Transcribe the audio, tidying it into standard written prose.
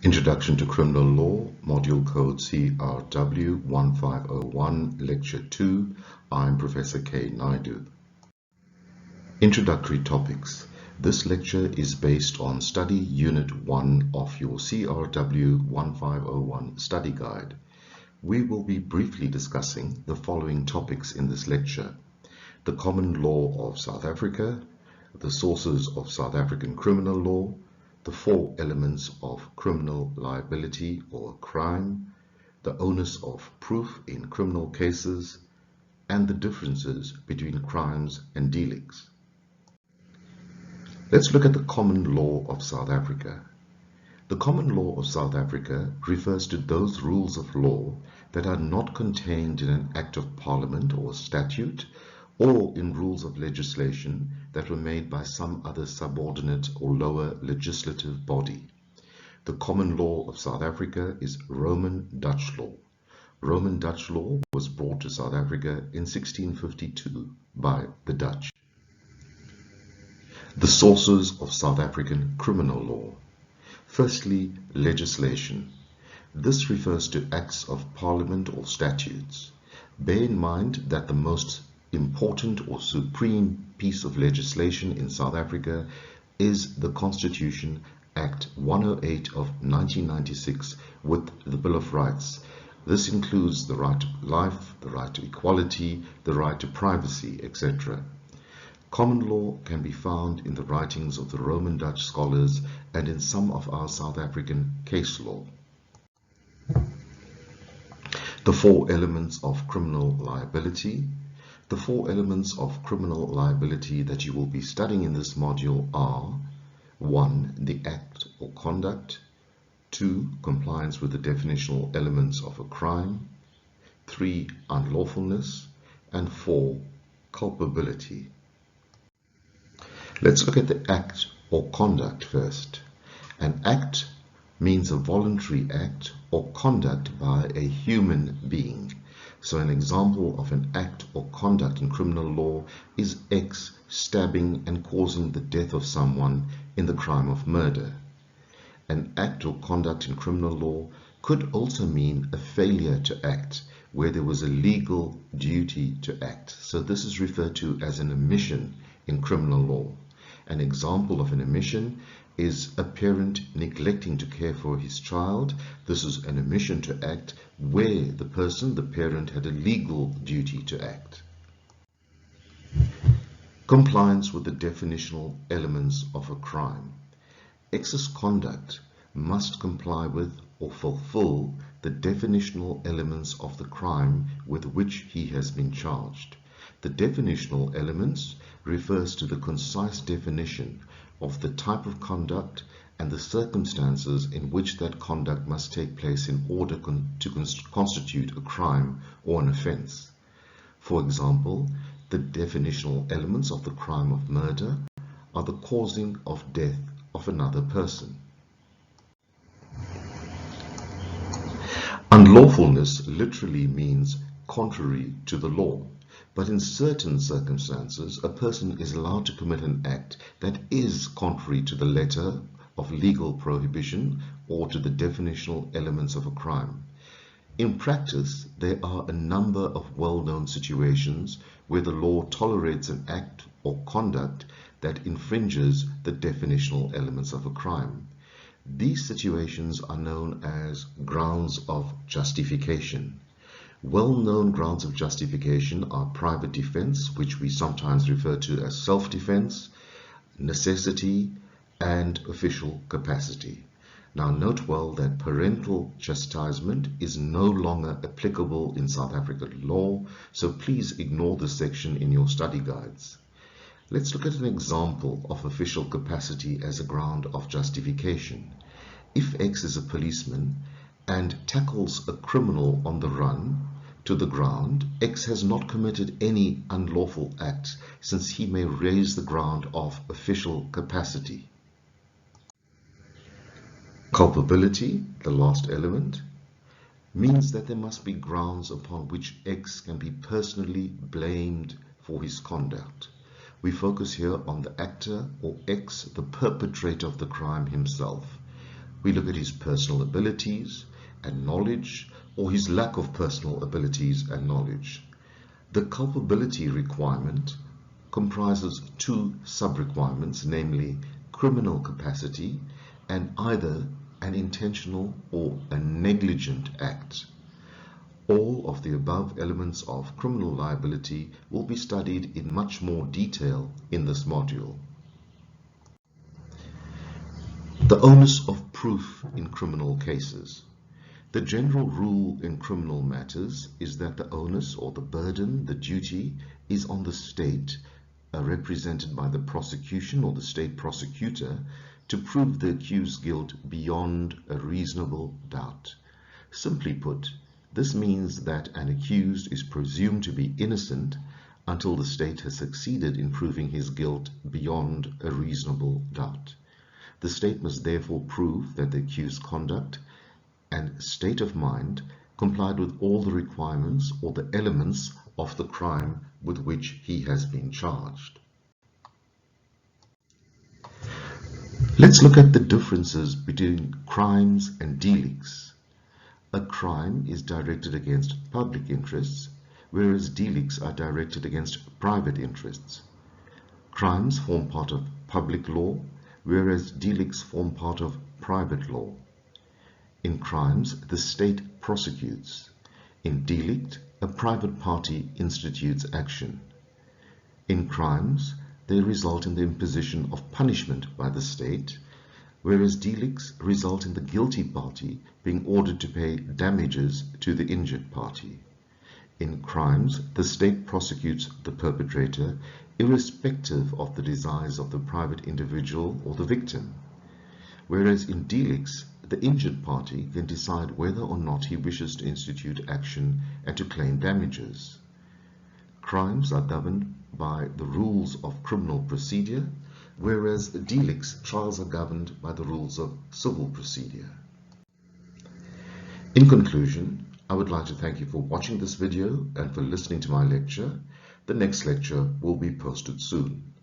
Introduction to Criminal Law, Module Code CRW 1501, Lecture 2. I'm Professor K. Naidu. Introductory topics. This lecture is based on Study Unit 1 of your CRW 1501 Study Guide. We will be briefly discussing the following topics in this lecture: the common law of South Africa, the sources of South African criminal law, the four elements of criminal liability or crime, the onus of proof in criminal cases, and the differences between crimes and dealings. Let's look at the common law of South Africa. The common law of South Africa refers to those rules of law that are not contained in an Act of Parliament or statute, or in rules of legislation that were made by some other subordinate or lower legislative body. The common law of South Africa is Roman Dutch law. Roman Dutch law was brought to South Africa in 1652 by the Dutch. The sources of South African criminal law. Firstly, legislation. This refers to acts of parliament or statutes. Bear in mind that the most important or supreme piece of legislation in South Africa is the Constitution Act 108 of 1996 with the Bill of Rights. This includes the right to life, the right to equality, the right to privacy, etc. Common law can be found in the writings of the Roman Dutch scholars and in some of our South African case law. The four elements of criminal liability. The four elements of criminal liability that you will be studying in this module are: 1. The act or conduct, 2. Compliance with the definitional elements of a crime, 3. Unlawfulness, and 4. Culpability. Let's look at the act or conduct first. An act means a voluntary act or conduct by a human being. So an example of an act or conduct in criminal law is X stabbing and causing the death of someone in the crime of murder. An act or conduct in criminal law could also mean a failure to act, where there was a legal duty to act. So this is referred to as an omission in criminal law. An example of an omission is a parent neglecting to care for his child. This is an omission to act where the parent, had a legal duty to act. Compliance with the definitional elements of a crime. X's conduct must comply with or fulfill the definitional elements of the crime with which he has been charged. The definitional elements refers to the concise definition of the type of conduct and the circumstances in which that conduct must take place in order to constitute a crime or an offense. For example, the definitional elements of the crime of murder are the causing of death of another person. Unlawfulness literally means contrary to the law. But in certain circumstances, a person is allowed to commit an act that is contrary to the letter of legal prohibition or to the definitional elements of a crime. In practice, there are a number of well-known situations where the law tolerates an act or conduct that infringes the definitional elements of a crime. These situations are known as grounds of justification. Well-known grounds of justification are private defense, which we sometimes refer to as self-defense, necessity, and official capacity. Now note well that parental chastisement is no longer applicable in South African law, so please ignore this section in your study guides. Let's look at an example of official capacity as a ground of justification. If X is a policeman and tackles a criminal on the run to the ground, X has not committed any unlawful acts, since he may raise the ground of official capacity. Culpability, the last element, means that there must be grounds upon which X can be personally blamed for his conduct. We focus here on the actor or X, the perpetrator of the crime himself. We look at his personal abilities and knowledge, or his lack of personal abilities and knowledge. The culpability requirement comprises two sub-requirements, namely criminal capacity and either an intentional or a negligent act. All of the above elements of criminal liability will be studied in much more detail in this module. The onus of proof in criminal cases. The general rule in criminal matters is that the onus or the burden, the duty, is on the state, represented by the prosecution or the state prosecutor, to prove the accused's guilt beyond a reasonable doubt. Simply put, this means that an accused is presumed to be innocent until the state has succeeded in proving his guilt beyond a reasonable doubt. The state must therefore prove that the accused's conduct and state of mind complied with all the requirements or the elements of the crime with which he has been charged. Let's look at the differences between crimes and delicts. A crime is directed against public interests, whereas delicts are directed against private interests. Crimes form part of public law, whereas delicts form part of private law. In crimes, the state prosecutes. In delict, a private party institutes action. In crimes, they result in the imposition of punishment by the state, whereas delicts result in the guilty party being ordered to pay damages to the injured party. In crimes, the state prosecutes the perpetrator irrespective of the desires of the private individual or the victim, whereas in delicts, the injured party can decide whether or not he wishes to institute action and to claim damages. Crimes are governed by the rules of criminal procedure, whereas delicts trials are governed by the rules of civil procedure. In conclusion, I would like to thank you for watching this video and for listening to my lecture. The next lecture will be posted soon.